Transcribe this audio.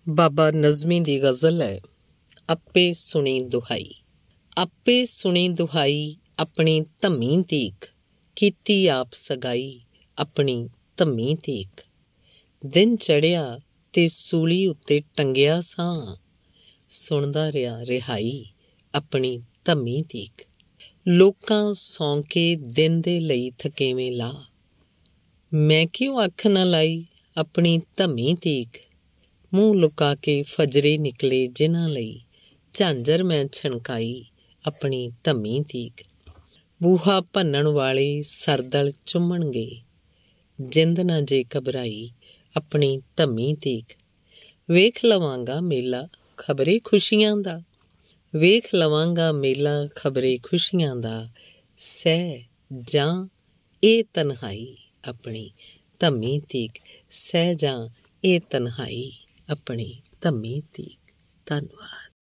ਬਾਬਾ ਨਜ਼ਮੀ ਦੀ ਗਜ਼ਲ ਹੈ। ਆਪੇ ਸੁਣੀ ਦੁਹਾਈ। ਆਪੇ ਸੁਣੀ ਦੁਹਾਈ ਆਪਣੀ ਧੰਮੀ ਤੀਕ, ਕੀਤੀ ਆਪ ਸਗਾਈ ਆਪਣੀ ਧੰਮੀ ਤੀਕ। ਦਿਨ ਚੜ੍ਹਿਆ ਤੇ ਸੂਲੀ ਉੱਤੇ ਟੰਗਿਆ ਸਾਂ, ਸੁਣਦਾ ਰਿਹਾ ਰਿਹਾਈ ਆਪਣੀ ਧੰਮੀ ਤੀਕ। ਲੋਕਾਂ ਸੌਂ ਕੇ ਦਿਨ ਦੇ ਲਈ ਥਕੇਵੇਂ ਲਾ, ਮੈਂ ਕਿਉਂ ਅੱਖ ਨਾ ਲਾਈ ਆਪਣੀ ਧੰਮੀ ਤੀਕ। ਮੂੰਹ ਲੁਕਾ ਕੇ ਫਜਰੇ ਨਿਕਲੇ ਜਿਨ੍ਹਾਂ ਲਈ, ਝਾਂਜਰ ਮੈਂ ਛਣਕਾਈ ਆਪਣੀ ਧੰਮੀ ਤੀਕ। ਬੂਹਾ ਭੰਨਣ ਵਾਲੇ ਸਰਦਲ ਚੁੰਮਣਗੇ, ਜਿੰਦ ਨਾ ਜੇ ਘਬਰਾਈ ਆਪਣੀ ਧੰਮੀ ਤੀਕ। ਵੇਖ ਲਵਾਂਗਾ ਮੇਲਾ ਖਬਰੇ ਖੁਸ਼ੀਆਂ ਦਾ, ਵੇਖ ਲਵਾਂਗਾ ਮੇਲਾ ਖਬਰੇ ਖੁਸ਼ੀਆਂ ਦਾ। ਸਹਿ ਜਾਂ ਇਹ ਤਨਹਾਈ ਆਪਣੀ ਧੰਮੀ ਤੀਕ, ਸਹਿ ਜਾਂ ਇਹ ਤਨਹਾਈ ਆਪਣੀ ਧੰਮੀ ਤੀਕ। ਧੰਨਵਾਦ।